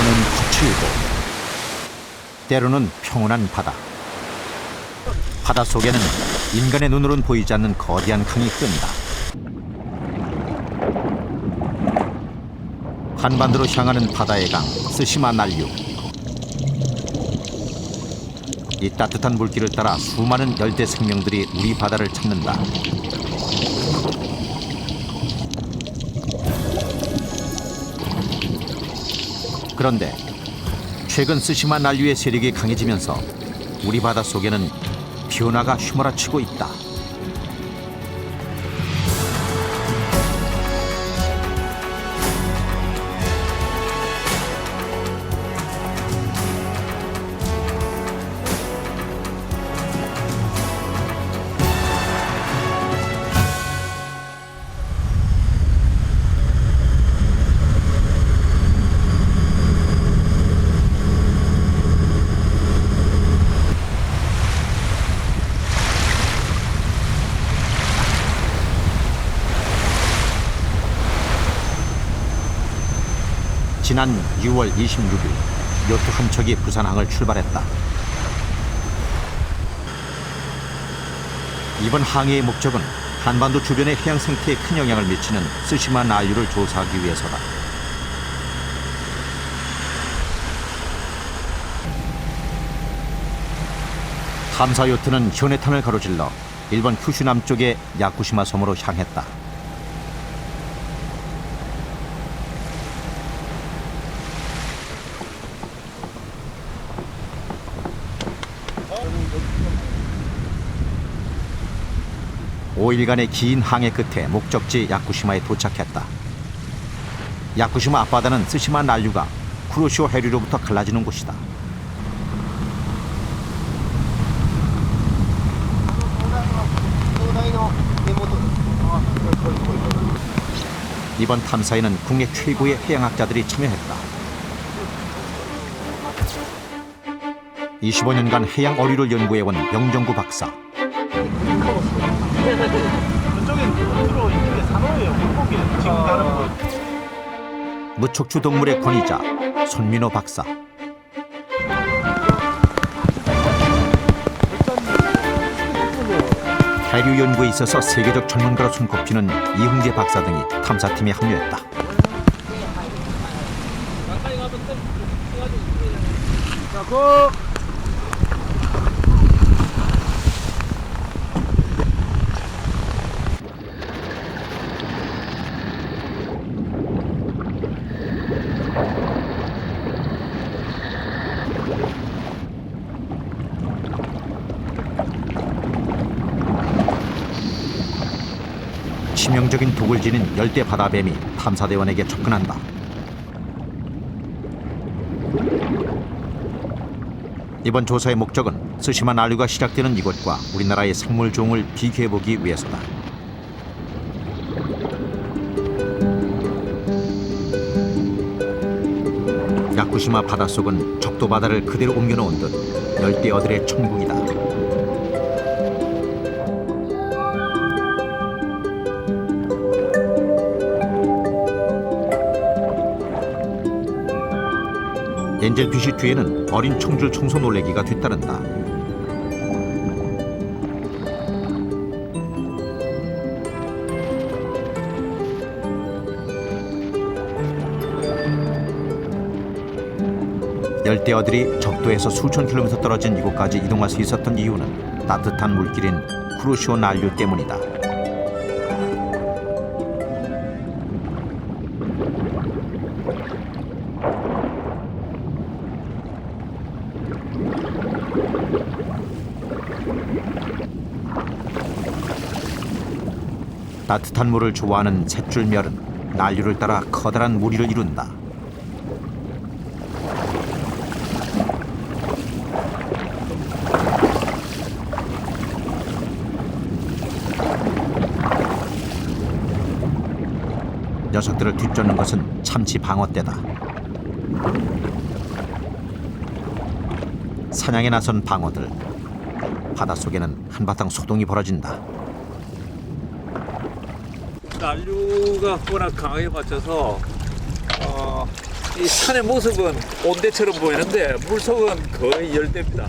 때로는 거칠고 때로는 평온한 바다. 바다 속에는 인간의 눈으로는 보이지 않는 거대한 강이 뜬다. 한반도로 향하는 바다의 강 스시마 난류. 이 따뜻한 물길을 따라 수많은 열대 생명들이 우리 바다를 찾는다. 그런데 최근 스시마 난류의 세력이 강해지면서 우리 바다 속에는 변화가 휘몰아치고 있다. 지난 6월 26일 요트 한 척이 부산항을 출발했다. 이번 항해의 목적은 한반도 주변의 해양 생태에 큰 영향을 미치는 스시마 난류를 조사하기 위해서다. 탐사 요트는 현해탄을 가로질러 일본 큐슈 남쪽의 야쿠시마 섬으로 향했다. (5일간의) 긴 항해 끝에 목적지 야쿠시마에 도착했다. 야쿠시마 앞바다는 스시마 난류가 쿠로시오 해류로부터 갈라지는 곳이다. 이번 탐사에는 국내 최고의 해양학자들이 참여했다. 25년간 해양 어류를 연구해온 영정구 박사. 저쪽엔 주로 이게 산호예요, 물고기예요. 지금 다른 거. 무척추 동물의 권위자 손민호 박사. 해류 연구에 있어서 세계적 전문가로 손꼽히는 이흥재 박사 등이 탐사팀에 합류했다. 자, 고! 치명적인 독을 지닌 열대 바다뱀이 탐사대원에게 접근한다. 이번 조사의 목적은 스시마 난류가 시작되는 이곳과 우리나라의 생물종을 비교해보기 위해서다. 야쿠시마 바닷속은 적도 바다를 그대로 옮겨놓은 듯 열대어들의 천국이다. 엔젤피쉬 뒤에는 어린 청줄 청소 놀래기가 뒤따른다. 열대어들이 적도에서 수천 킬로미터 떨어진 이곳까지 이동할 수 있었던 이유는 따뜻한 물길인 쿠로시오 난류 때문이다. 따뜻한 물을 좋아하는 셋줄멸은 난류를 따라 커다란 무리를 이룬다. 녀석들을 뒤쫓는 것은 참치 방어떼다. 사냥에 나선 방어들. 바닷속에는 한바탕 소동이 벌어진다. 난류가 워낙 강하게 받쳐서 이 산의 모습은 온대처럼 보이는데 물속은 거의 열대입니다.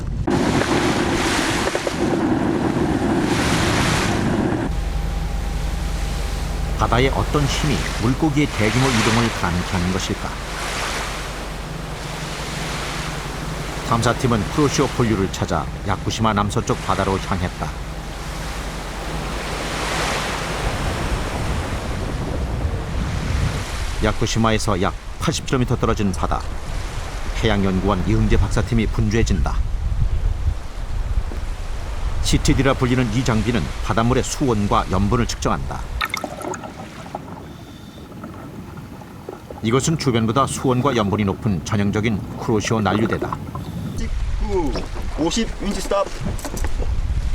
바다의 어떤 힘이 물고기의 대규모 이동을 가능케 하는 것일까? 탐사팀은 쿠로시오 본류를 찾아 야쿠시마 남서쪽 바다로 향했다. 야쿠시마에서 약 80km 떨어진 바다. 해양연구원 이흥재 박사팀이 분주해진다. CTD라 불리는 이 장비는 바닷물의 수온과 염분을 측정한다. 이것은 주변보다 수온과 염분이 높은 전형적인 쿠로시오 난류대다. 19, 50 윈치 스탑.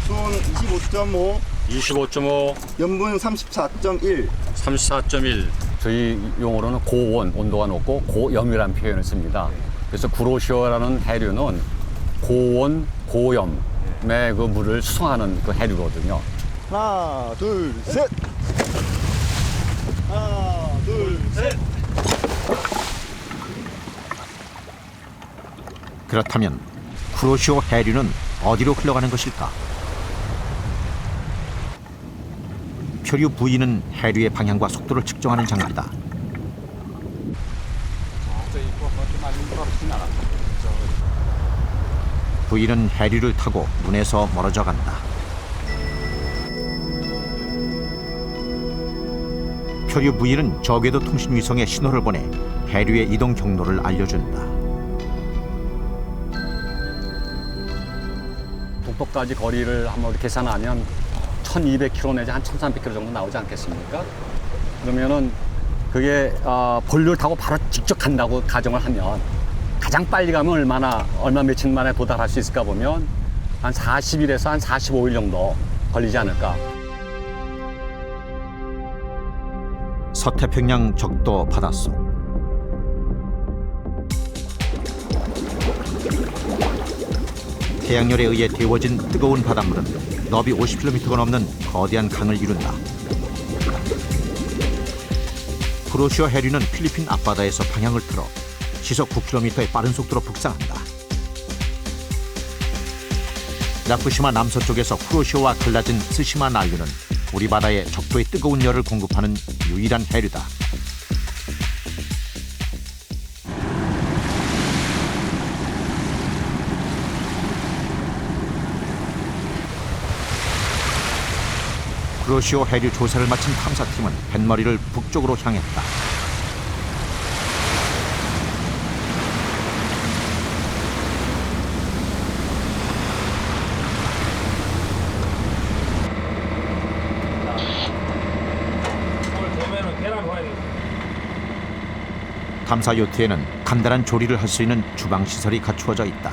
수온 25.5, 25.5, 염분 34.1. 34.1. 저희 용어로는 고온, 온도가 높고 고염이라는 표현을 씁니다. 그래서 구로시오라는 해류는 고온, 고염의 그 물을 수송하는 그 해류거든요. 하나, 둘, 셋. 하나, 둘, 셋. 그렇다면 쿠로시오 해류는 어디로 흘러가는 것일까? 표류 부위는 해류의 방향과 속도를 측정하는 장비다. 부위는 해류를 타고 눈에서 멀어져 간다. 표류 부위는 저궤도 통신 위성에 신호를 보내 해류의 이동 경로를 알려준다. 북쪽까지 거리를 한번 계산하면 1200km 내지 한 1300km 정도 나오지 않겠습니까? 그러면은 그게 본류를 타고 바로 직접 간다고 가정을 하면 가장 빨리 가면 얼마 며칠 만에 도달할 수 있을까 보면 한 40일에서 한 45일 정도 걸리지 않을까. 서태평양 적도 바닷속. 태양열에 의해 데워진 뜨거운 바닷물은 너비 50km가 넘는 거대한 강을 이룬다. 쿠로시오 해류는 필리핀 앞바다에서 방향을 틀어 시속 9km의 빠른 속도로 북상한다. 야쿠시마 남서쪽에서 쿠로시오와 갈라진 스시마 난류는 우리 바다에 적도의 뜨거운 열을 공급하는 유일한 해류다. 쿠로시오 해류 조사를 마친 탐사팀은 뱃머리를 북쪽으로 향했다. 탐사 요트에는 간단한 조리를 할 수 있는 주방 시설이 갖추어져 있다.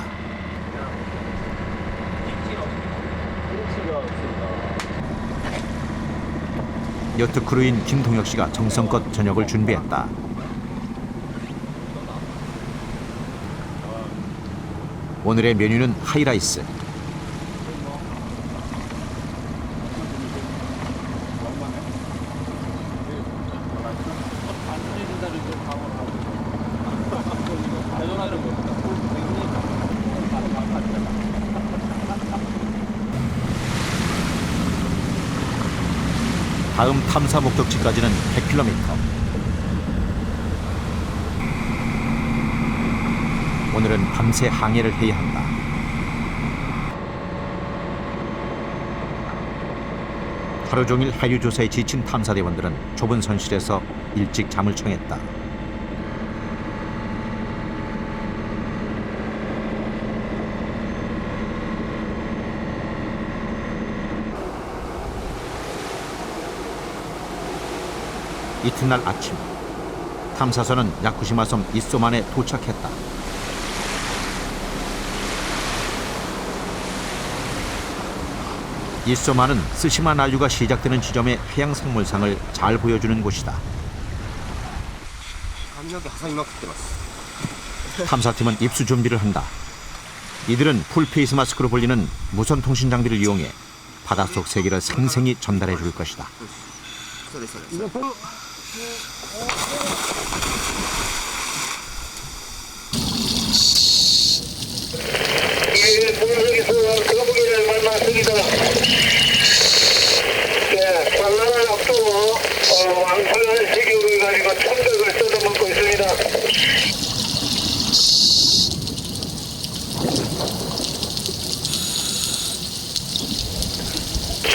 요트 크루인 김동혁 씨가 정성껏 저녁을 준비했다. 오늘의 메뉴는 하이라이스. 다음 탐사 목적지까지는 100km. 오늘은 밤새 항해를 해야 한다. 하루 종일 해류 조사에 지친 탐사대원들은 좁은 선실에서 일찍 잠을 청했다. 이튿날 아침, 탐사선은 야쿠시마 섬 이소만에 도착했다. 이소만은 스시마 난류가 시작되는 지점의 해양 생물상을 잘 보여주는 곳이다. 탐사팀은 입수 준비를 한다. 이들은 풀페이스 마스크로 불리는 무선 통신 장비를 이용해 바닷속 세계를 생생히 전달해 줄 것이다. 예, 동쪽에서 거북이를 만났습니다. 예, 산란을 앞두고 왕성한 식욕을 가지고 천덕을 뜯어먹고 있습니다.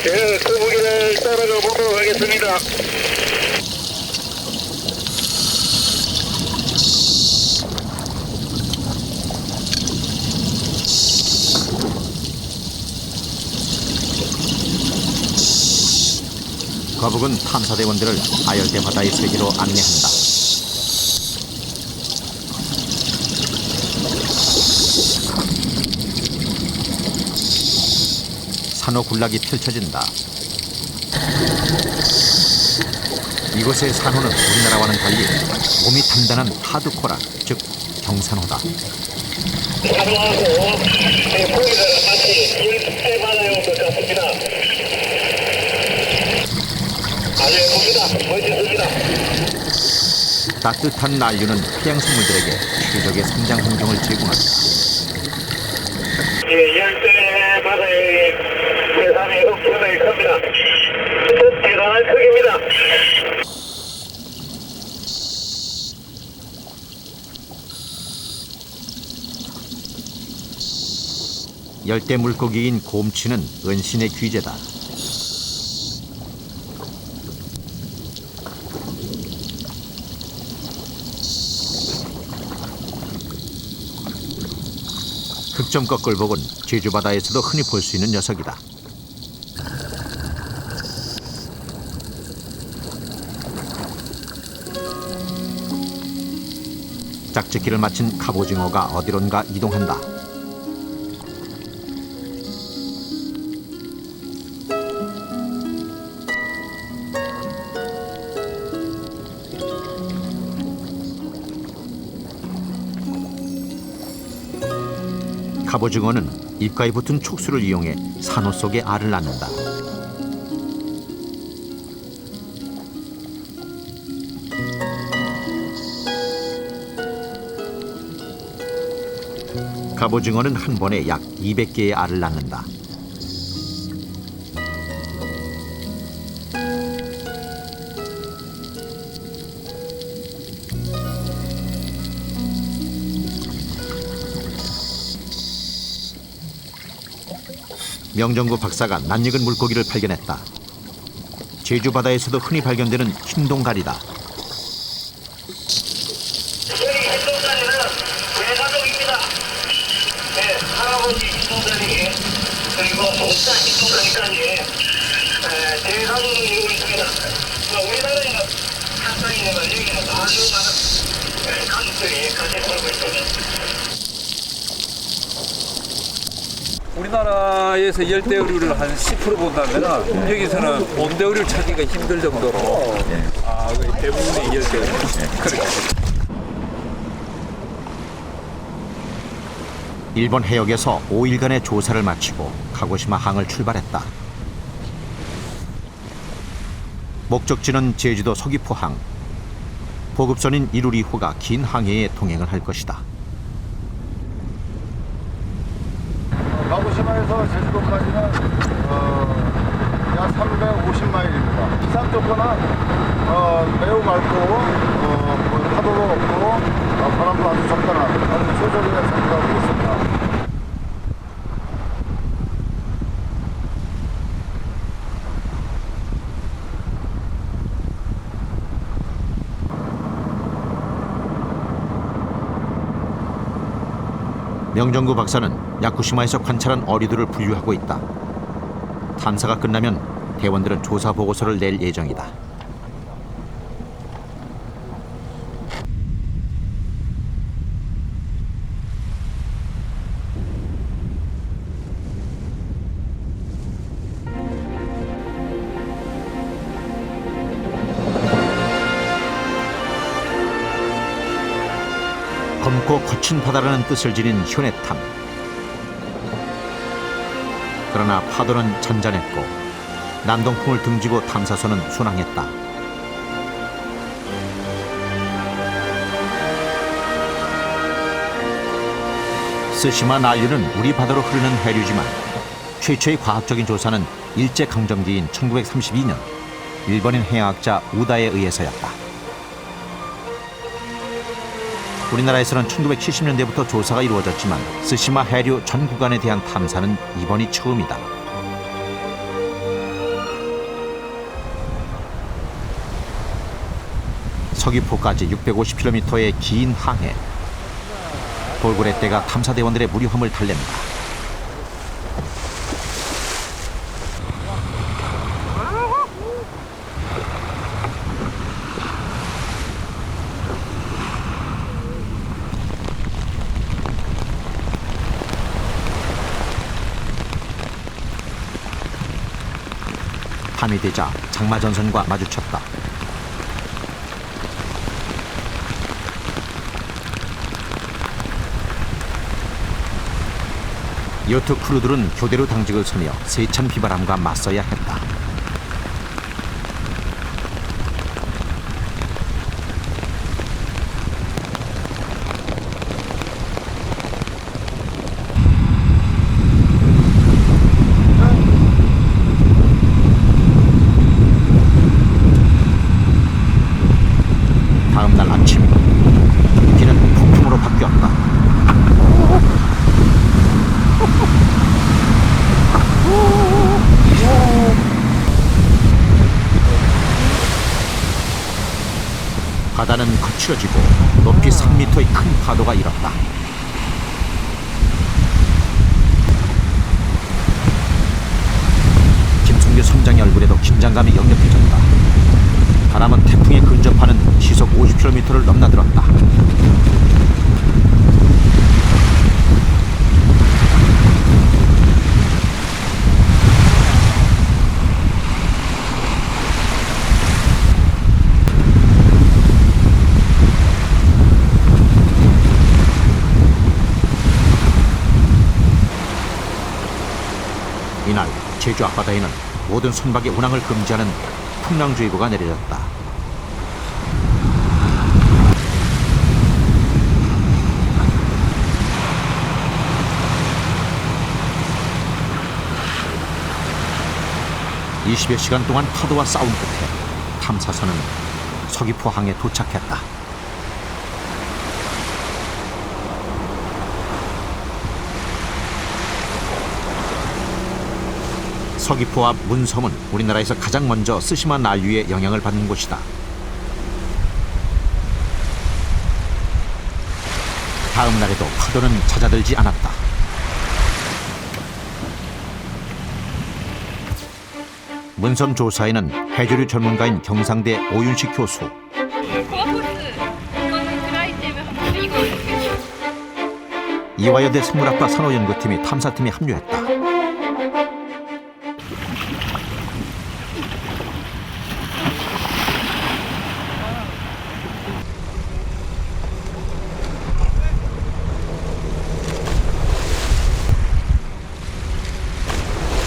예, 거북이를 따라가 보도록 하겠습니다. 거북은 탐사대원들을 아열대 바다의 세계로 안내한다. 산호 군락이 펼쳐진다. 이곳의 산호는 우리나라와는 달리 몸이 단단한 하드코라, 즉 경산호다. 산호하고 고기들은 마치 열대 바다에 온 것 같습니다. 아주 예쁩니다. 멋있습니다. 따뜻한 난류는 해양 생물들에게 최적의 성장 환경을 제공한다. 예, 열대 바다의 해삼이 엄청나게 큽니다. 대단한 크기입니다. 열대 물고기인 곰치는 은신의 귀재다. 흑점껏 꿀복은 제주 바다에서도 흔히 볼 수 있는 녀석이다. 짝짓기를 마친 갑오징어가 어디론가 이동한다. 갑오징어는 입가에 붙은 촉수를 이용해 산호 속에 알을 낳는다. 갑오징어는 한 번에 약 200개의 알을 낳는다. 명정구 박사가 낯익은 물고기를 발견했다. 제주 바다에서도 흔히 발견되는 흰동가리다. 여기 흰동다리는 대가족입니다. 네, 할아버지 흰동다리 그리고 목사 흰동다리까지 대가족을 이루고 있습니다. 우리나라에는 한쌍이 되면 여기는 아주 많은 가족들이 같이 살고 있습니다. 우리나라에서 열대어류를 한 10% 본다면 여기서는 온대어류를 찾기가 힘들 정도로 거의 대부분의 열대어류. 그렇게. 일본 해역에서 5일간의 조사를 마치고 카고시마 항을 출발했다. 목적지는 제주도 서귀포항. 보급선인 1호 긴 항해에 동행을 할 것이다. 가고시마에서 제주도까지는 약 350마일입니다. 기상 조건은 매우 맑고 파도도 없고 바람도 아주 적당한 아주 최적의 상태가 되겠습니다. 명정구 박사는 야쿠시마에서 관찰한 어류들을 분류하고 있다. 탐사가 끝나면 대원들은 조사 보고서를 낼 예정이다. 검고 거친 바다라는 뜻을 지닌 휴네탐. 그러나 파도는 잔잔했고 남동풍을 등지고 탐사선은 순항했다. 스시마 난류는 우리 바다로 흐르는 해류지만 최초의 과학적인 조사는 일제강점기인 1932년 일본인 해양학자 우다에 의해서였다. 우리나라에서는 1970년대부터 조사가 이루어졌지만 스시마 해류 전 구간에 대한 탐사는 이번이 처음이다. 서귀포까지 650km의 긴 항해. 돌고래 떼가 탐사대원들의 무료함을 달랜다. 밤이 되자 장마전선과 마주쳤다. 요트 크루들은 교대로 당직을 서며 세찬 비바람과 맞서야 했다. 다음 날 아침, 비는 폭풍으로 바뀌었다. 바다는 거칠어지고 높이 3m의 큰 파도가 일었다. 김성규 선장의 얼굴에도 긴장감이 역력해졌다. 바람은 태풍에 근접하는 시속 50km를 넘나들었다. 이날 제주 앞바다에는 모든 선박의 운항을 금지하는 풍랑주의보가 내려졌다. (20여 시간) 동안 파도와 싸운 끝에 탐사선은 서귀포항에 도착했다. 서귀포 앞 문섬은 우리나라에서 가장 먼저 스시마 난류의 영향을 받는 곳이다. 다음 날에도 파도는 잦아들지 않았다. 문섬 조사에는 해조류 전문가인 경상대 오윤식 교수, コアホスこんにちはアイテム2号です。 이화여대 생물학과 산호연구팀이 탐사팀에 합류했다.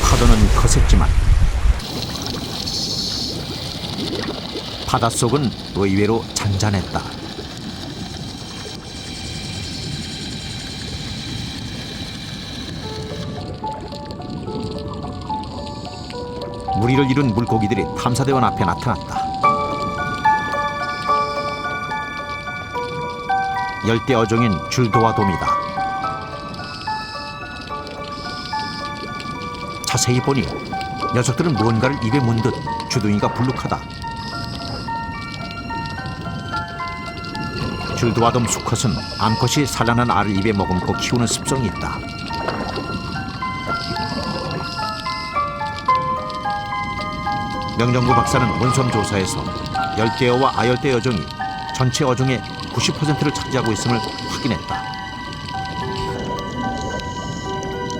파도는 거셌지만 바닷속은 의외로 잔잔했다. 무리를 이룬 물고기들이 탐사대원 앞에 나타났다. 열대 어종인 줄도와 도미다. 자세히 보니 녀석들은 무언가를 입에 문 듯 주둥이가 불룩하다. 줄도와돔 수컷은 암컷이 산란한 알을 입에 머금고 키우는 습성이 있다. 명정구 박사는 문섬 조사에서 열대어와 아열대 어종이 전체 어종의 90%를 차지하고 있음을 확인했다.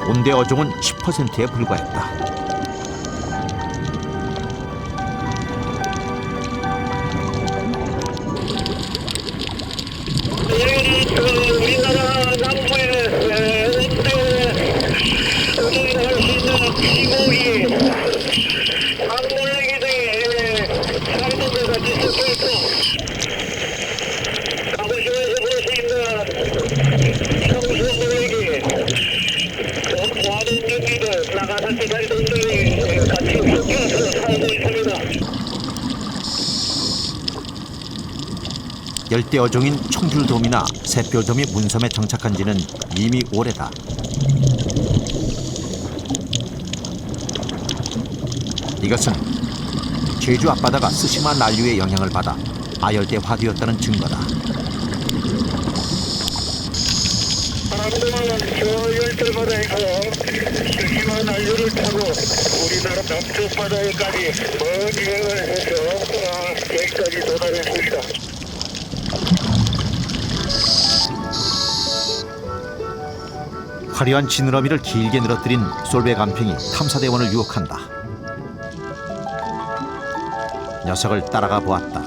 온대 어종은 10%에 불과했다. 우리나라 남부에 온대 어종이 할 수 있는 피고기, 강물레기 등의 살도들과 뒤섞여 있고 가보시면서 볼 수 있는 청수물레기 열대 어종인 청귤돔이나 샛별돔이 문섬에 정착한 지는 이미 오래다. 이것은 제주 앞바다가 스시마 난류의 영향을 받아 아열대화되었다는 증거다. 한동안 저 열대바다에서 스시마 난류를 타고 우리나라 남쪽 바다에까지 먼 여행을 해서 여기까지 도달했습니다. 화려한 지느러미를 길게 늘어뜨린 솔베 간평이 탐사대원을 유혹한다. 녀석을 따라가 보았다.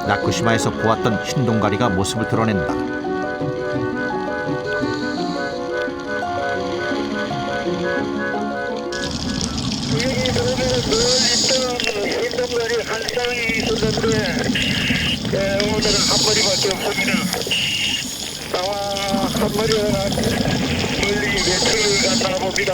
야쿠시마에서 보았던 흰 동가리가 모습을 드러낸다. 여기 들어오면 늘 있던 흰동가리 한 쌍이 있었는데 오늘은 한 마리밖에 없습니다. 아마 한 마리가 멀리 외출을 갔나 봅니다.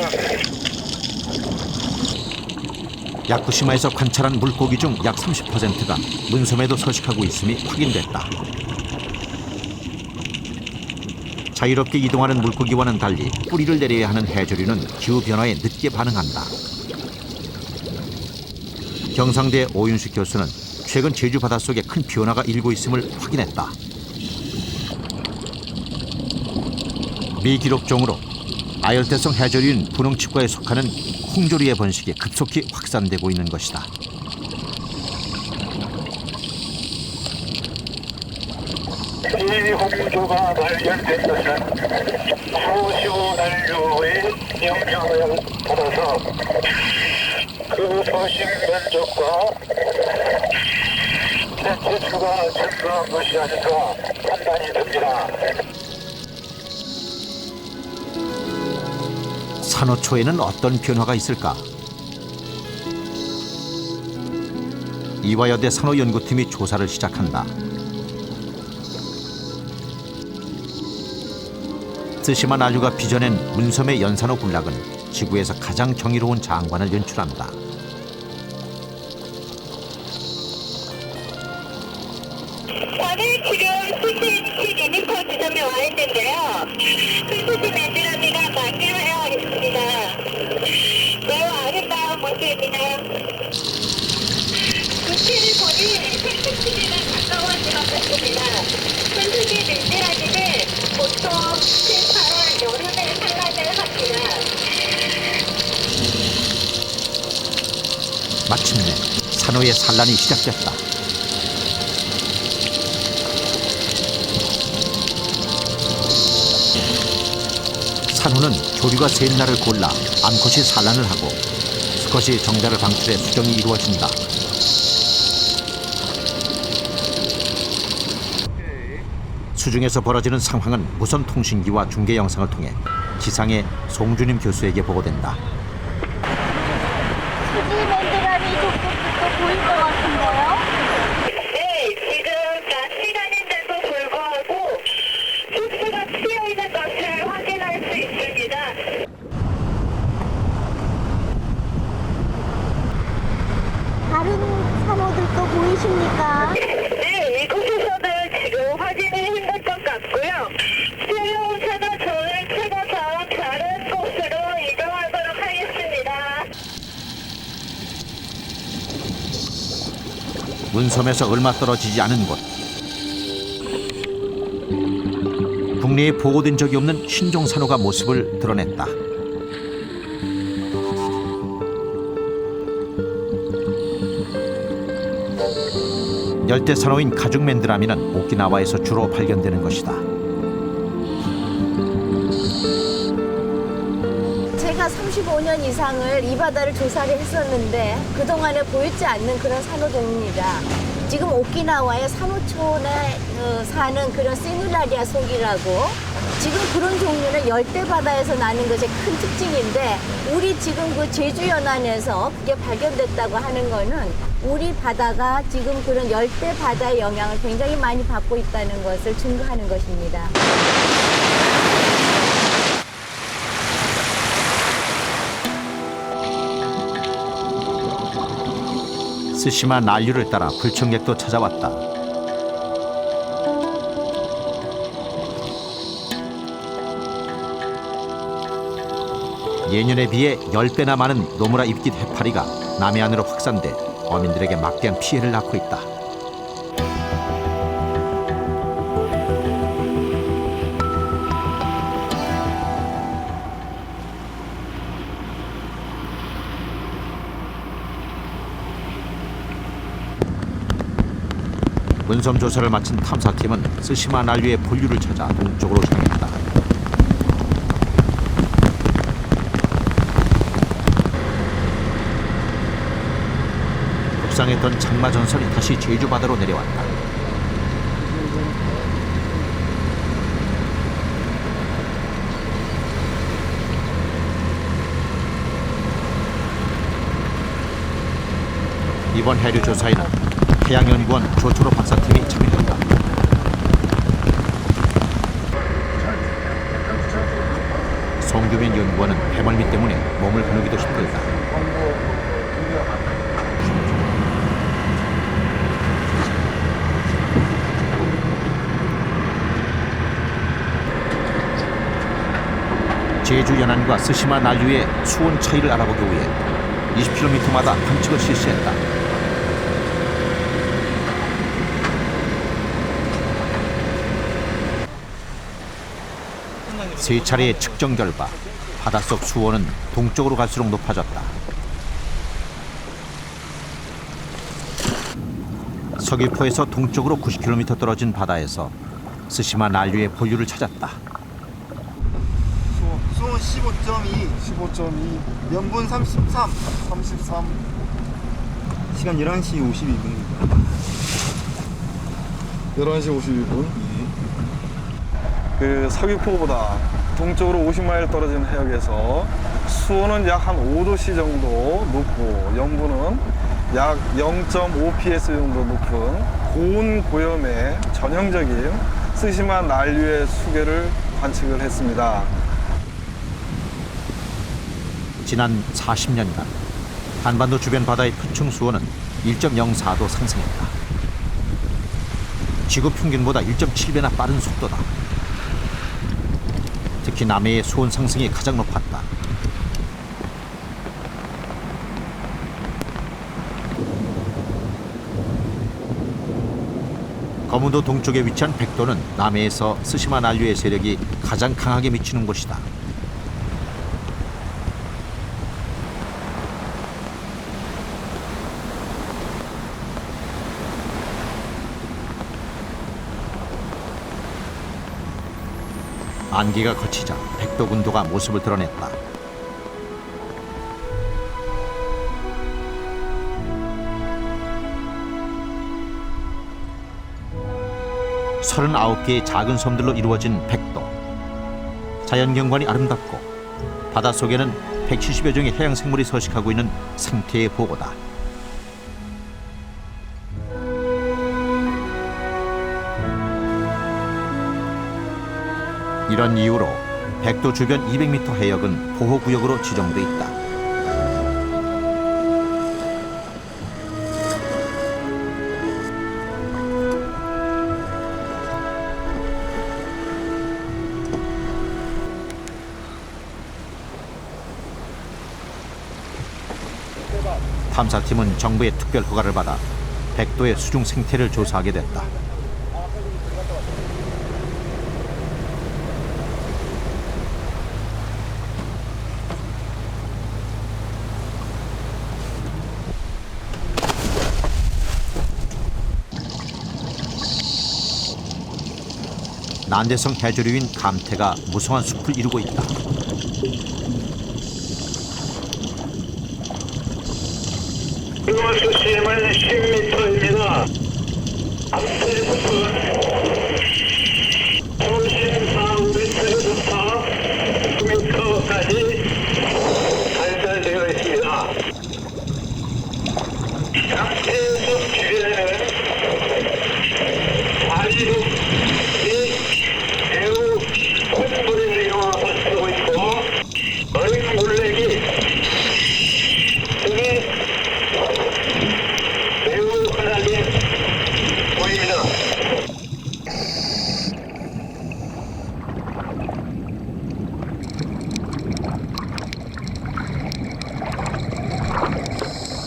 야쿠시마에서 관찰한 물고기 중 약 30%가 문섬에도 서식하고 있음이 확인됐다. 자유롭게 이동하는 물고기와는 달리 뿌리를 내려야 하는 해조류는 기후변화에 늦게 반응한다. 경상대 오윤식 교수는 최근 제주 바닷속에 큰 변화가 일고 있음을 확인했다. 미기록종으로 아열대성 해조류인 분홍칩과에 속하는 홍조류의 번식이 급속히 확산되고 있는 것이다. 이 홍조가 발견된 것은 소시오 난류의 영향을 받아서 그 서식 면적과 개체수가 증가한 것이 아닌가 판단이 됩니다. 산호초에는 어떤 변화가 있을까? 이화여대 산호연구팀이 조사를 시작한다. 스시마 난류가 빚어낸 문섬의 연산호 군락은 지구에서 가장 경이로운 장관을 연출한다. 저는 지금 수시 2m 지점에 와 있는데요. 수시 맨드라미가 만개하여 있습니다. 매우 아름다운 모습입니다. 물체를 보니 생수치기가 가까워지고 있습니다. 수시 맨드라미는 보통 7, 8월 여름에 산란을 합니다. 마침내 산호의 산란이 시작됐다. 산호는 조류가 샌 날을 골라 암컷이 산란을 하고 수컷이 정자를 방출해 수정이 이루어진다. 수중에서 벌어지는 상황은 무선 통신기와 중계 영상을 통해 기상의 송준임 교수에게 보고된다. 수지맨드라미 조금부터 보일 것 같은데요? 네, 지금 낮 시간인데도 불구하고 숲수가 트여 있는 것을 확인할 수 있습니다. 다른 산호들도 보이십니까? 네, 이곳에서는 지금 확인이 힘들 것 같고요. 새로운 산호초를 찾아서 다른 곳으로 이동하도록 하겠습니다. 문섬에서 얼마 떨어지지 않은 곳. 국내에 보고된 적이 없는 신종 산호가 모습을 드러냈다. 열대 산호인 가죽 맨드라미는 오키나와에서 주로 발견되는 것이다. 제가 35년 이상을 이 바다를 조사를 했었는데 그동안에 보이지 않는 그런 산호종입니다. 지금 오키나와의 산호촌에 사는 그런 시눌라리아 속이라고, 지금 그런 종류는 열대 바다에서 나는 것이 큰 특징인데, 우리 지금 그 제주 연안에서 그게 발견됐다고 하는 거는 우리 바다가 지금 그런 열대 바다의 영향을 굉장히 많이 받고 있다는 것을 증거하는 것입니다. 스시마 난류를 따라 불청객도 찾아왔다. 예년에 비해 10배나 많은 노무라 입깃 해파리가 남해안으로 확산돼 어민들에게 막대한 피해를 낳고 있다. 문섬 조사를 마친 탐사팀은 스시마 난류의 본류를 찾아 동쪽으로 향했다. 북상했던 장마 전선이 다시 제주 바다로 내려왔다. 이번 해류 조사에는 해양연구원 조초로 박사팀이 참여했다. 송규민 연구원은 배멀미 때문에 몸을 거누기도 힘들다. 제주 연안과 스시마 난류의 수온 차이를 알아보기 위해 20km마다 관측을 실시했다. 세 차례의 측정 결과 바닷속 수온은 동쪽으로 갈수록 높아졌다. 서귀포에서 동쪽으로 90km 떨어진 바다에서 스시마 난류의 본류를 찾았다. 수온 15.2, 15.2, 염분 33, 33, 시간 11시 52분입니다. 11시 52분. 그 서귀포보다 동쪽으로 50마일 떨어진 해역에서 수온은 약 한 5도씨 정도 높고 염분은 약 0.5ps 정도 높은 고온 고염의 전형적인 스시마 난류의 수계를 관측을 했습니다. 지난 40년간 한반도 주변 바다의 표층 수온은 1.04도 상승했다. 지구 평균보다 1.7배나 빠른 속도다. 특히 남해의 수온 상승이 가장 높았다. 거무도 동쪽에 위치한 백도는 남해에서 스시마 난류의 세력이 가장 강하게 미치는 곳이다. 안개가 걷히자 백도 군도가 모습을 드러냈다. 서른아홉 개의 작은 섬들로 이루어진 백도. 자연경관이 아름답고 바닷속에는 170여 종의 해양생물이 서식하고 있는 생태의 보고다. 이런 이유로 백도 주변 200m 해역은 보호구역으로 지정돼 있다. 탐사팀은 정부의 특별 허가를 받아 백도의 수중 생태를 조사하게 됐다. 난대성 해조류인 감태가 무성한 숲을 이루고 있다. 수심은 10m입니다. 앞에 숲은 34m에서부터 9m까지 발달되어 있습니다. 앞에 숲 주변에는 과일숲이 매우 큰 뿌리를 이용하고 쓰고 있고 얼굴물레기 등의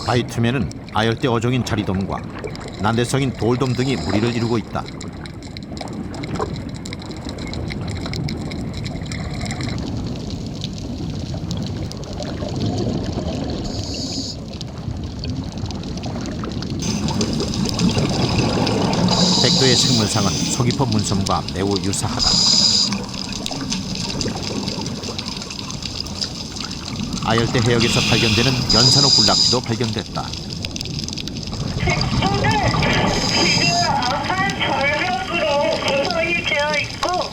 바위 틈에는 아열대 어종인 자리돔과 난대성인 돌돔 등이 무리를 이루고 있다. 백도의 생물상은 서귀포 문섬과 매우 유사하다. 아열대 해역에서 발견되는 연산호 군락지도 발견됐다. 백도는 지금 앞판 절벽으로 구성이 되어 있고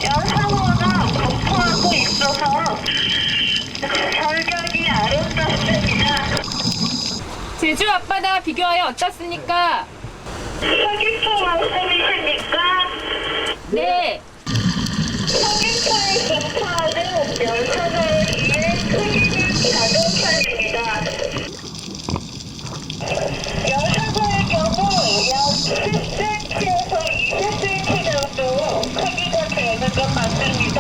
연상호가 분포하고 있어서 절벽이 아름답습니다. 제주 앞바다 비교하여 어떻습니까? 서귀포 말씀이십니까? 네. 서귀포에 분포하는 연산호에 크기는 작은 편입니다. 연산호의 경우 약 10cm에서 20cm 정도 크기가 되는 것 같습니다.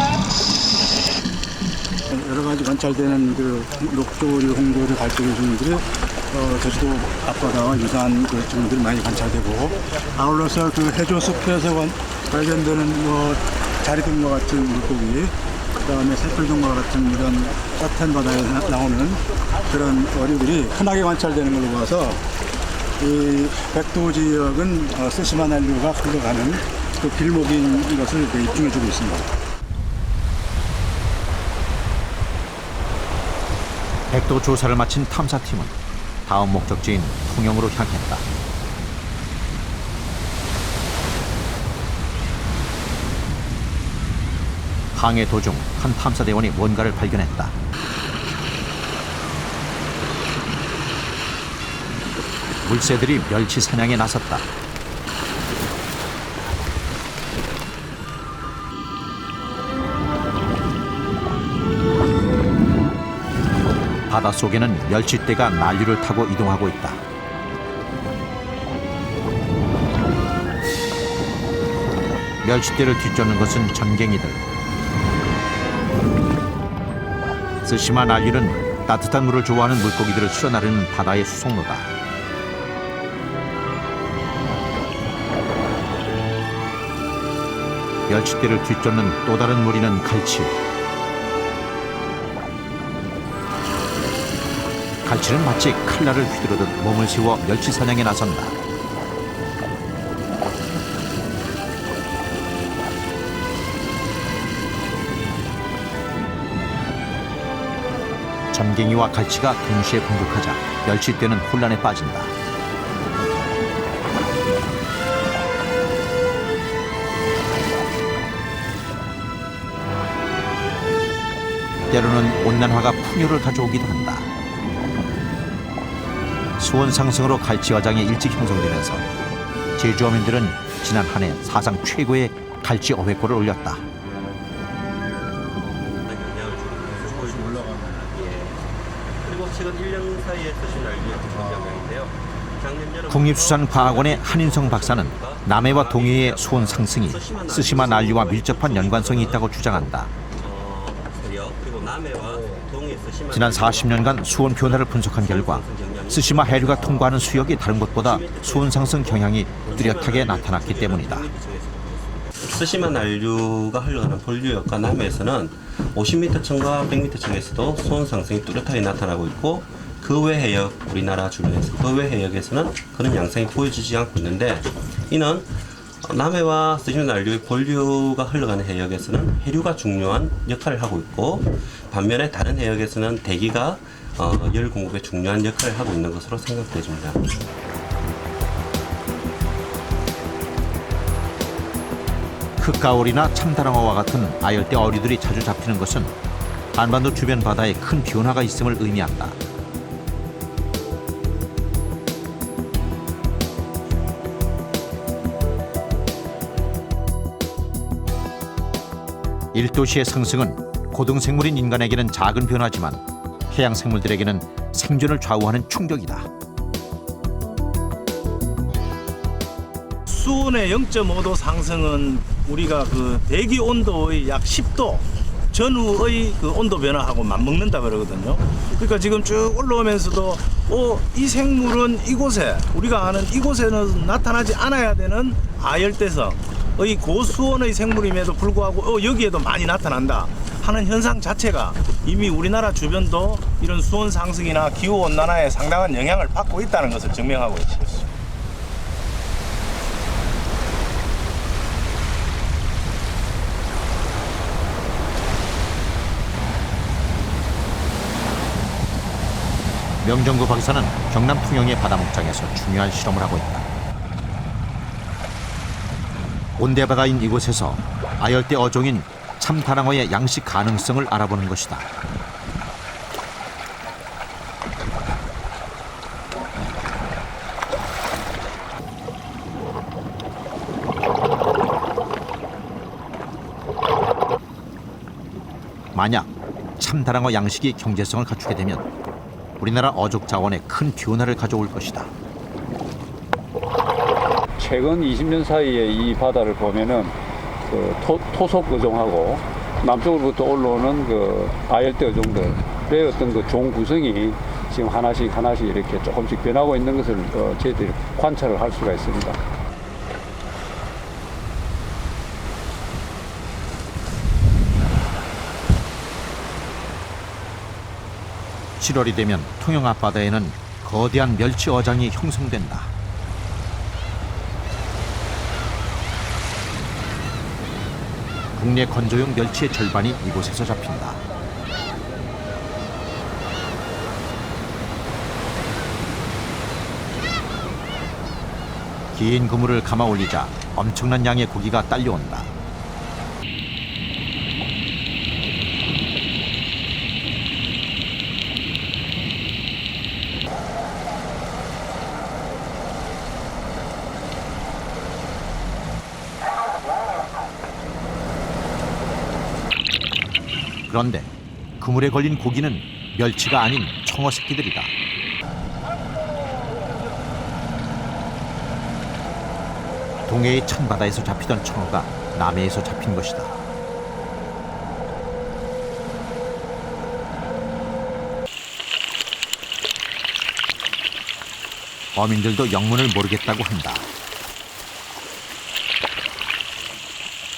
여러 가지 관찰되는 그 녹조류, 홍조류, 갈조류 종들이 제주도 앞바다와 유사한 그 종들이 많이 관찰되고, 아울러서 그 해조숲에서 발견되는 자리돔과 같은 물고기, 그다음에 새풀돔과 같은 이런 따뜻한 바다에 나오는 그런 어류들이 흔하게 관찰되는 걸로 봐서 이 백도 지역은 스시마 난류가 흘러가는 그 길목인 것을 입증해주고 있습니다. 백도 조사를 마친 탐사팀은 다음 목적지인 통영으로 향했다. 항해 도중 한 탐사대원이 뭔가를 발견했다. 물새들이 멸치 사냥에 나섰다. 바닷속에는 멸치떼가 난류를 타고 이동하고 있다. 멸치떼를 뒤쫓는 것은 전갱이들. 스시마 난류는 따뜻한 물을 좋아하는 물고기들을 실어나르는 바다의 수송로다. 멸치떼를 뒤쫓는 또 다른 무리는 갈치. 갈치는 마치 칼날을 휘두르듯 몸을 세워 멸치 사냥에 나선다. 전갱이와 갈치가 동시에 공격하자 멸치떼는 혼란에 빠진다. 때로는 온난화가 풍요를 가져오기도 한다. 수온 상승으로 갈치어장이 일찍 형성되면서 제주어민들은 지난 한 해 사상 최고의 갈치 어획고를 올렸다. 그리고 최근 1년 사이에 쓰신 알기의 영향인데요. 국립수산과학원의 한인성 박사는 남해와 동해의 수온 상승이 스시마 난류와 밀접한 연관성이 있다고 주장한다. 지난 40년간 수온 변화를 분석한 결과 스시마 해류가 통과하는 수역이 다른 곳보다 수온 상승 경향이 뚜렷하게 나타났기 때문이다. 스시마 난류가 흘러가는 본류역과 남해에서는 50m 층과 100m 층에서도 수온 상승이 뚜렷하게 나타나고 있고, 그 외 해역, 우리나라 주변에서 그 외 해역에서는 그런 양상이 보여지지 않고 있는데, 이는 남해와 스시마 난류의 본류가 흘러가는 해역에서는 해류가 중요한 역할을 하고 있고, 반면에 다른 해역에서는 대기가 열 공급에 중요한 역할을 하고 있는 것으로 생각되집니다. 흑가오리나 참다랑어와 같은 아열대 어류들이 자주 잡히는 것은 한반도 주변 바다에 큰 변화가 있음을 의미한다. 일도시의 상승은 고등생물인 인간에게는 작은 변화지만 해양 생물들에게는 생존을 좌우하는 충격이다. 수온의 0.5도 상승은 우리가 그 대기 온도의 약 10도 전후의 그 온도 변화하고 맞먹는다 그러거든요. 그러니까 지금 쭉 올라오면서도 이 생물은 이곳에 우리가 아는 이곳에는 나타나지 않아야 되는 아열대성의 고수온의 생물임에도 불구하고 여기에도 많이 나타난다 하는 현상 자체가 이미 우리나라 주변도 이런 수온 상승이나 기후 온난화에 상당한 영향을 받고 있다는 것을 증명하고 있습니다. 명정구 박사는 경남 통영의 바다 목장에서 중요한 실험을 하고 있다. 온대바다인 이곳에서 아열대 어종인 참다랑어의 양식 가능성을 알아보는 것이다. 만약 참다랑어 양식이 경제성을 갖추게 되면 우리나라 어족 자원에 큰 변화를 가져올 것이다. 최근 20년 사이에 이 바다를 보면은 그 토속 어종하고 남쪽으로부터 올라오는 그 아열대 어종들의 어떤 그 종 구성이 지금 하나씩 이렇게 조금씩 변하고 있는 것을 저희들이 관찰을 할 수가 있습니다. 7월이 되면 통영 앞바다에는 거대한 멸치 어장이 형성된다. 국내 건조용 멸치의 절반이 이곳에서 잡힌다. 긴 그물을 감아 올리자 엄청난 양의 고기가 딸려온다. 그런데 그물에 걸린 고기는 멸치가 아닌 청어 새끼들이다. 동해의 찬바다에서 잡히던 청어가 남해에서 잡힌 것이다. 어민들도 영문을 모르겠다고 한다.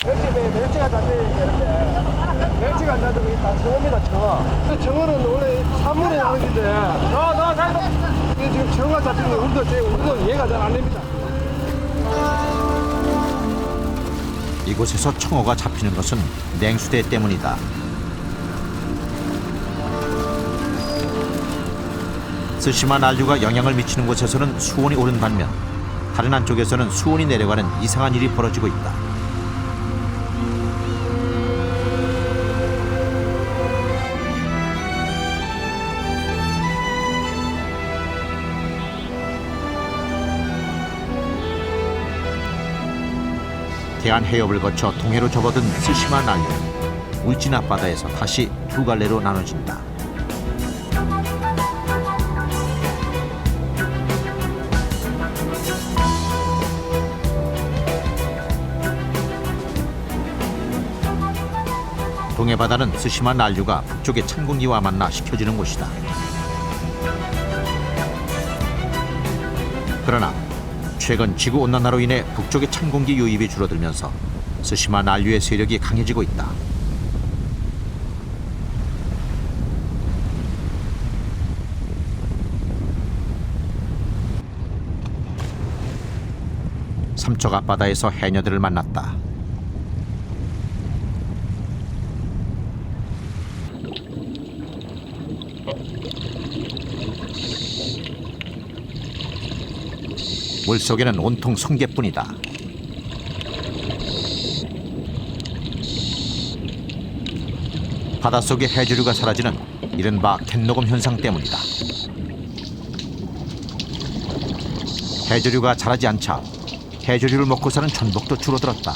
멸치가 잡히는데 멸치가 안 잡히면 다 청어입니다. 청어. 청어는 원래 산물에 나는 건데 지금 청어가 잡히는 우리도 이해가 잘 안 됩니다. 이곳에서 청어가 잡히는 것은 냉수대 때문이다. 스시마 난류가 영향을 미치는 곳에서는 수온이 오른 반면 다른 한쪽에서는 수온이 내려가는 이상한 일이 벌어지고 있다. 대한해협을 거쳐 동해로 접어든 스시마 난류는 울진 앞바다에서 다시 두 갈래로 나눠진다. 동해바다는 스시마 난류가 북쪽의 찬 공기와 만나 식혀지는 곳이다. 그러나 최근 지구온난화로 인해 북쪽의 찬 공기 유입이 줄어들면서 스시마 난류의 세력이 강해지고 있다. 삼척 앞바다에서 해녀들을 만났다. 물속에는 온통 성게뿐이다. 바닷속의 해조류가 사라지는 이른바 갯녹음 현상 때문이다. 해조류가 자라지 않자 해조류를 먹고 사는 전복도 줄어들었다.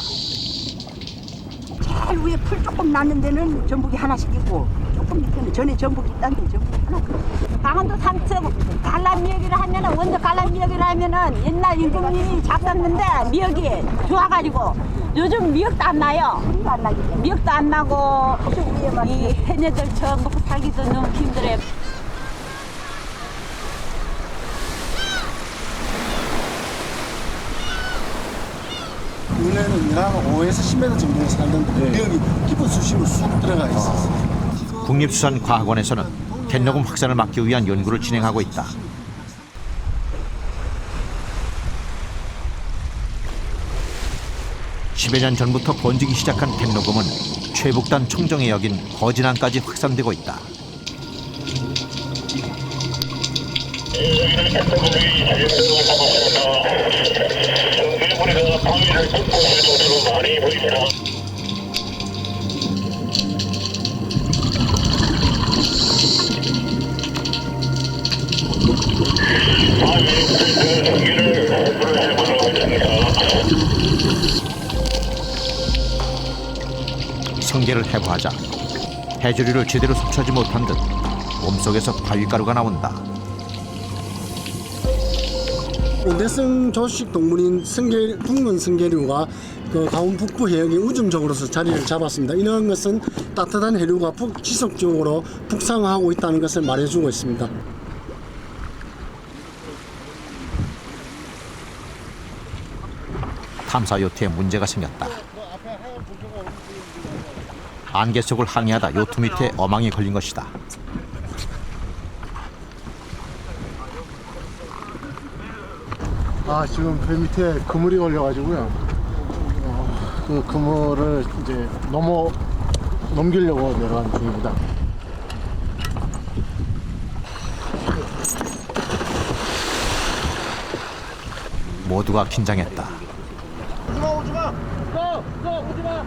맨날 위에 풀 조금 났는 데는 전복이 하나씩 있고 조금 밑에는 전에 전복이 있다는 데 전복이 하나. 강원도 삼척 갈라미역이를 하면은 원조 갈라미역이를 하면은 옛날 임금님이 잡았는데 미역이 좋아가지고 요즘 미역도 안 나요. 미역도 안 나고 이 해녀들 처음 먹고 살기도 너무 힘들어요. 원래는 한 5에서 10m 정도 살던데 여기 깊은 수심으로 쑥 들어가 있었어요. 국립수산과학원에서는 갯녹음 확산을 막기 위한 연구를 진행하고 있다. (10여 년) 전부터 번지기 시작한 갯녹음은 최북단 청정의 역인 거진항까지 확산되고 있다. 성게를 해부하자 해조류를 제대로 섭취하지 못한 듯 몸속에서 바위가루가 나온다. 온대성 조식 동물인 붉은 성게류가 그 강원 북부 해역의 우중적으로서 자리를 잡았습니다. 이런 것은 따뜻한 해류가 지속적으로 북상하고 있다는 것을 말해주고 있습니다. 탐사 요트에 문제가 생겼다. 안개 속을 항해하다 요트 밑에 어망이 걸린 것이다. 지금 배 밑에 그물이 걸려가지고요. 그 그물을 이제 넘기려고 내려가는 중입니다. 모두가 긴장했다. 오지마! 오지마!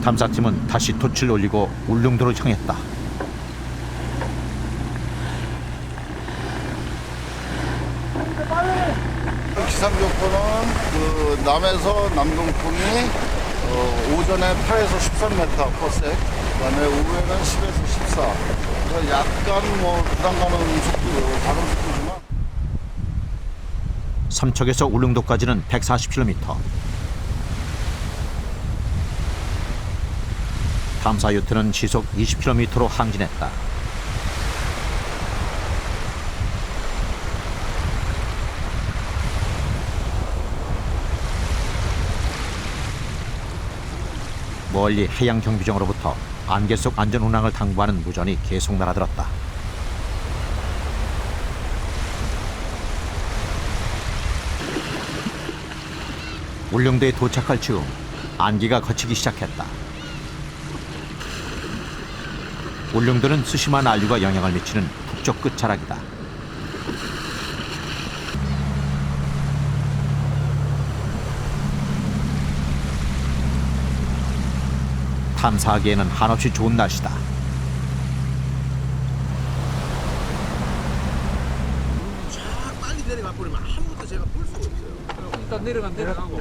탐사팀은 다시 돛을 올리고 울릉도로 향했다. 기상 조건은 그 남에서 남동풍이 오전에 8에서 13m/s, 그다음에 오후에는 10에서 14. 그래서 약간 뭐 부담 가는 속도, 다른 속도지만. 삼척에서 울릉도까지는 140km. 탐사 요트는 시속 20km로 항진했다. 멀리 해양 경비정으로부터 안개 속 안전 운항을 당부하는 무전이 계속 날아들었다. 울릉도에 도착할 즈음 안개가 걷히기 시작했다. 울릉도는 수심한 안류가 영향을 미치는 북쪽 끝자락이다. 탐사하기에는 한없이 좋은 날씨다. 빨리 내려가 버리면 아무것도 제가 볼 수가 없어요. 일단 내려가고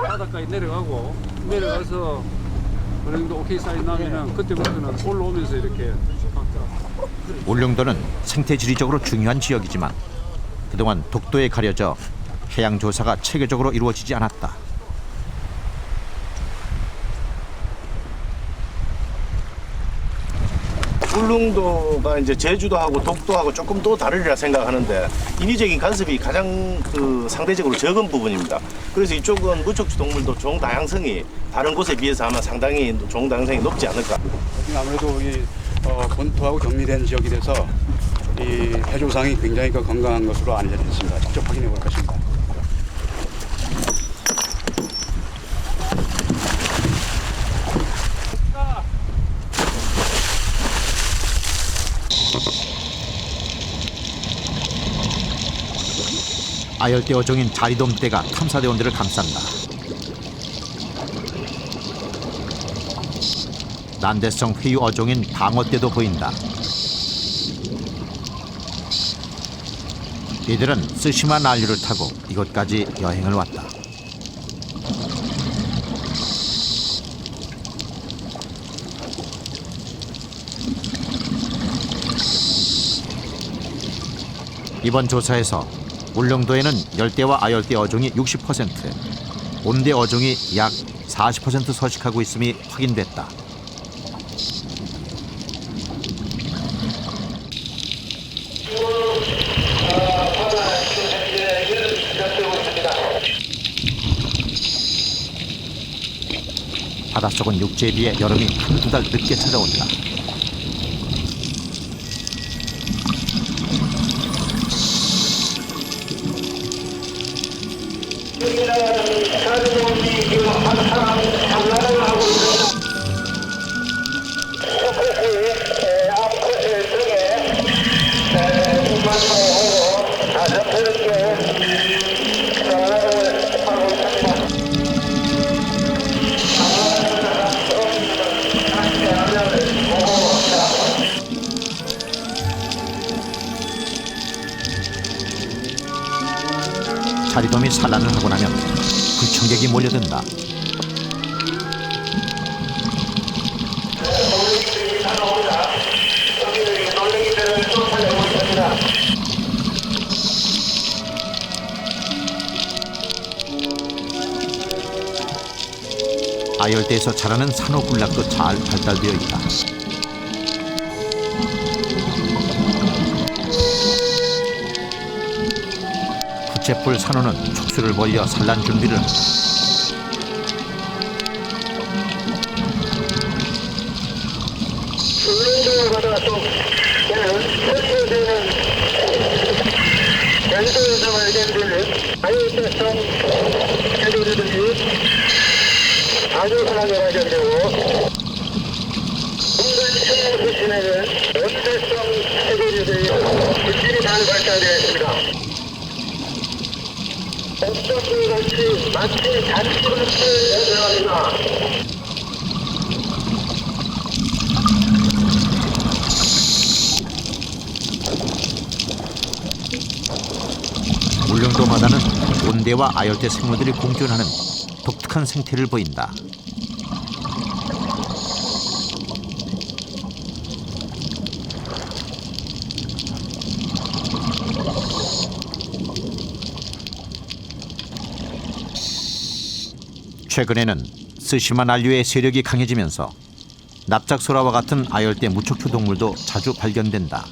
바닷가에 내려가서 어느 정도 오케이 사인 나면은 그때부터는 올라오면서 이렇게 울릉도는 생태지리적으로 중요한 지역이지만 그동안 독도에 가려져 해양 조사가 체계적으로 이루어지지 않았다. 울릉도가 이제 제주도하고 독도하고 조금 또 다르리라 생각하는데 인위적인 간섭이 가장 상대적으로 적은 부분입니다. 그래서 이쪽은 무척추 동물도 종 다양성이 다른 곳에 비해서 아마 상당히 종 다양성이 높지 않을까. 아무래도 이 본토하고 격리된 지역이 돼서 이 해조상이 굉장히 건강한 것으로 알려져 있습니다. 직접 확인해 볼 것입니다. 아열대 어종인 자리돔대가 탐사대원들을 감싼다. 난대성 회유 어종인 방어대도 보인다. 이들은 쓰시마 난류를 타고 이곳까지 여행을 왔다. 이번 조사에서 울릉도에는 열대와 아열대 어종이 60%, 온대 어종이 약 40% 서식하고 있음이 확인됐다. 바닷속은 육지에 비해 여름이 한두 달 늦게 찾아온다. 자리돔이 산란을 하고 나면 구청객이 몰려든다. 아열대에서 자라는 산호군락도 잘 발달되어 있다. 부채풀 산호는 촉수를 벌려 산란 준비를 한다. 울릉도 바다속 설치되는 연도에서 발견되는 아열대성 해조류들이 아주 흔하게 발견되고 인근 수신에는 온대성 해조류들이 물질이 잘 발달되어 있습니다. 옥석같이 마치 단추를 들어갑니다. 울릉도 바다는 온대와 아열대 생물들이 공존하는 독특한 생태를 보인다. 최근에는 쓰시마 난류의 세력이 강해지면서 납작소라와 같은 아열대 무척추 동물도 자주 발견된다.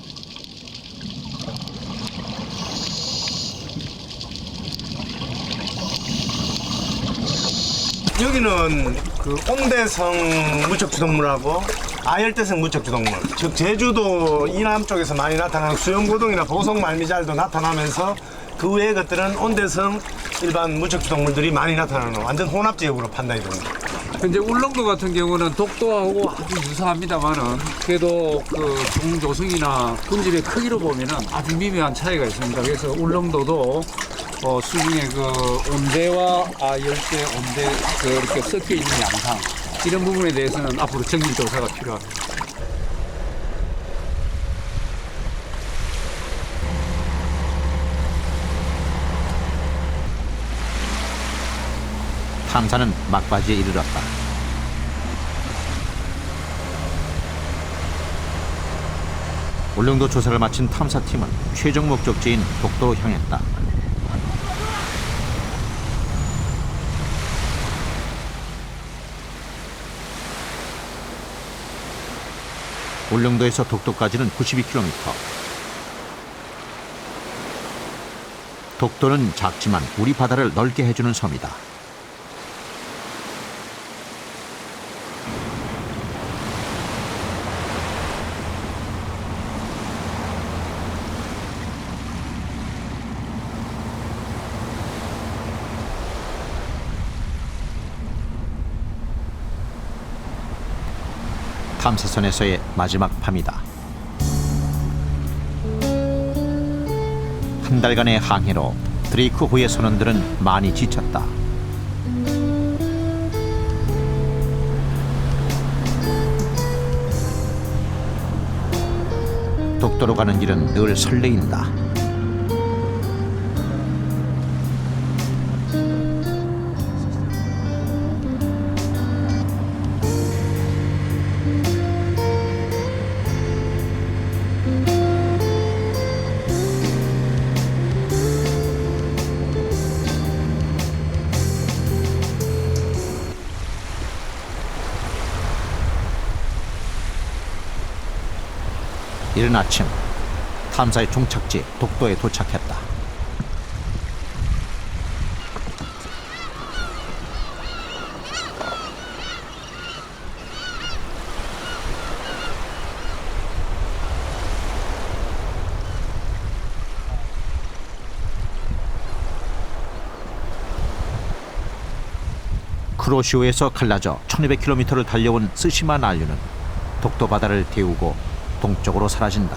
여기는 그 온대성 무척추동물하고 아열대성 무척추동물, 즉 제주도 이남 쪽에서 많이 나타나는 수영고동이나 보석 말미잘도 나타나면서 그 외의 것들은 온대성 일반 무척추동물들이 많이 나타나는 완전 혼합 지역으로 판단이 됩니다. 현재 울릉도 같은 경우는 독도하고 아주 유사합니다만은 그래도 그 종조성이나 군집의 크기로 보면은 아주 미묘한 차이가 있습니다. 그래서 울릉도도 수중에 그 온대와 아열대, 온대 이렇게 섞여 있는 양상 이런 부분에 대해서는 앞으로 정밀 조사가 필요합니다. 탐사는 막바지에 이르렀다. 울릉도 조사를 마친 탐사팀은 최종 목적지인 독도로 향했다. 울릉도에서 독도까지는 92km. 독도는 작지만 우리 바다를 넓게 해주는 섬이다. 탐사선에서의 마지막 밤이다. 한 달간의 항해로 드레이크 호의 선원들은 많이 지쳤다. 독도로 가는 길은 늘 설레인다. 이른 아침 탐사의 종착지 독도에 도착했다. 쿠로시오에서 갈라져 1200km를 달려온 쓰시마 난류는 독도 바다를 데우고 동쪽으로 사라진다.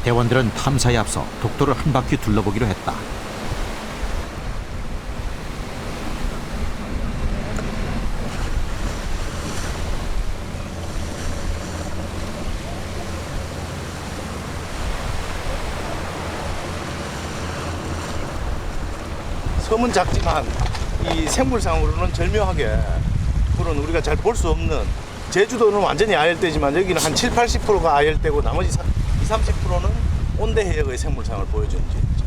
대원들은 탐사에 앞서 독도를 한 바퀴 둘러보기로 했다. 섬은 작지만 이 생물상으로는 절묘하게 그런 우리가 잘 볼 수 없는, 제주도는 완전히 아열대지만 여기는 한 70-80%가 아열대고 나머지 20-30%는 온대 해역의 생물상을 보여주는 지역이죠.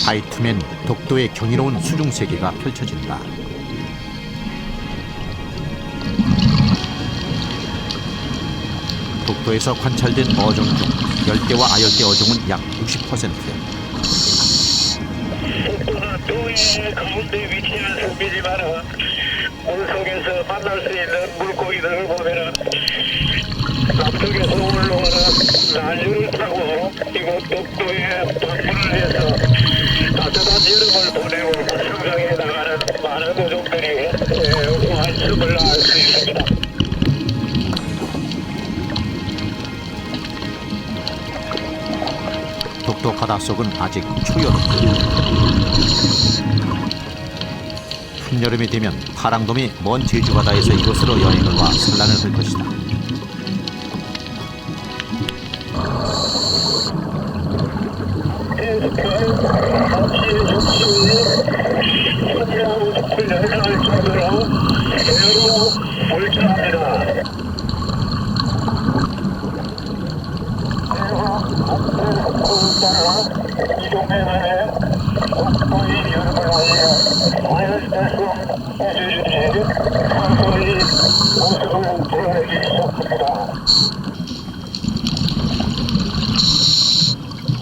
하이투면 독도의 경이로운 수중 세계가 펼쳐진다. 독도에서 관찰된 어종 중 열대와 아열대 어종은 약 60%. 독도가 도의 가운데 위치한 섬이지만은 물속에서 만날 수 있는 물고기들을 보면은 남쪽에서 올라오는 난류를 타고 이곳 독도에 방문을 해서 따뜻한 여름을 보내고 성장해 나가는 많은 어종들이 활습을 할 수 있습니다. 독도 바닷속은 아직 초여름. 한여름이 되면 파랑돔이 먼 제주 바다에서 이곳으로 여행을 와 산란을 할 것이다.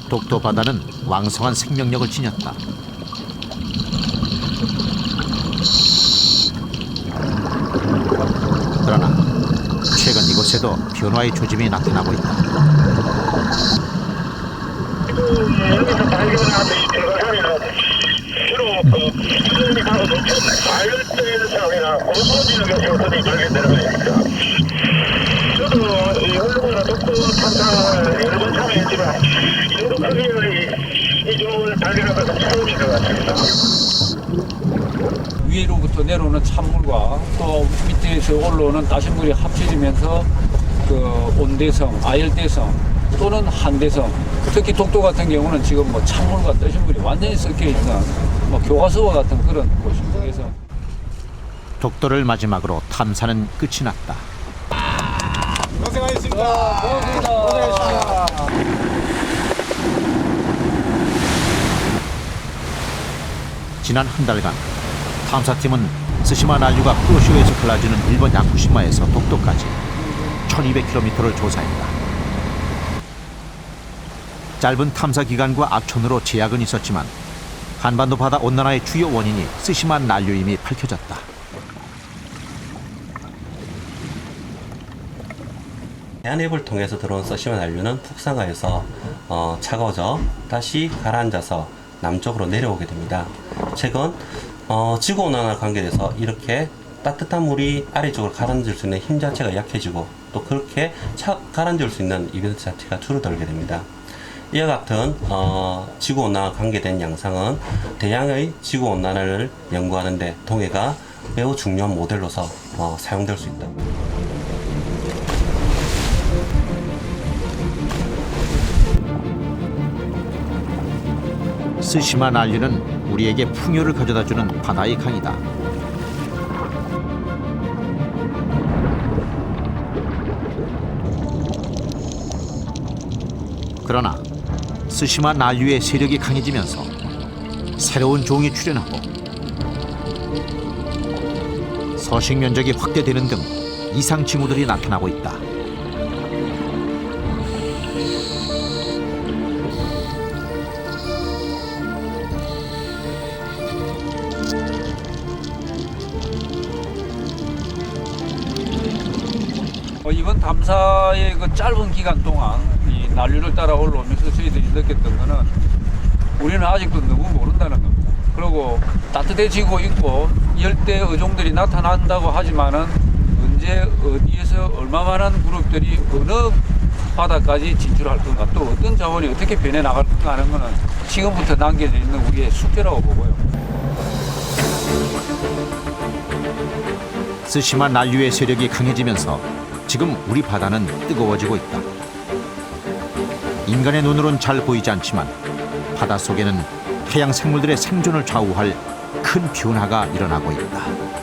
독도 바다는 왕성한 생명력을 지녔다. 그러나 최근 이곳에도 변화의 조짐이 나타나고 있다. 여기서 발견한 이들은 주로 수준이 바로 높은 아열대상이나 고도 지역에서 흔히 발견되는 것입니다. 저도 이 얼룩으로 독도 탐사를 여러 번 참여했지만 이 정도 크기의 이종을 발견한 것은 처음인 것 같습니다. 위로부터 내려오는 찬물과 또 밑에서 올라오는 따신물이 합쳐지면서 그 온대성, 아열대성 또는 한대성, 특히 독도 같은 경우는 지금 뭐 찬물과 따신물이 완전히 섞여 있는 뭐 교과서와 같은 그런 곳입니다. 그래서 독도를 마지막으로 탐사는 끝이 났다. 고생하셨습니다. 고생하셨습니다. 지난 한 달간 탐사팀은 쓰시마 난류가 쿠로시오에서 갈라지는 일본 야쿠시마에서 독도까지 1200km를 조사했다. 짧은 탐사 기간과 악천후로 제약은 있었지만 한반도 바다 온난화의 주요 원인이 쓰시마 난류임이 밝혀졌다. 해안해부를 통해서 들어온 서시마 난류는 북상하여서 차가워져 다시 가라앉아서 남쪽으로 내려오게 됩니다. 최근 지구온난화 관계돼서 이렇게 따뜻한 물이 아래쪽으로 가라앉을 수 있는 힘 자체가 약해지고 또 그렇게 가라앉을 수 있는 이벤트 자체가 줄어들게 됩니다. 이와 같은 지구온난화 관계된 양상은 대양의 지구온난화를 연구하는 데 동해가 매우 중요한 모델로서 사용될 수 있다. 스시마 난류는 우리에게 풍요를 가져다주는 바다의 강이다. 그러나 스시마 난류의 세력이 강해지면서 새로운 종이 출현하고 서식 면적이 확대되는 등 이상 징후들이 나타나고 있다. 이번 탐사의 그 짧은 기간 동안 이 난류를 따라 올라오면서 저희들이 느꼈던 거는 우리는 아직도 너무 모른다는 겁니다. 그리고 따뜻해지고 있고 열대 어종들이 나타난다고 하지만은 언제 어디에서 얼마만한 그룹들이 어느 바다까지 진출할 건가 또 어떤 자원이 어떻게 변해 나갈 건가 하는 거는 지금부터 남겨져 있는 우리의 숙제라고 보고요. 스시마 난류의 세력이 강해지면서 지금 우리 바다는 뜨거워지고 있다. 인간의 눈으론 잘 보이지 않지만 바닷속에는 해양 생물들의 생존을 좌우할 큰 변화가 일어나고 있다.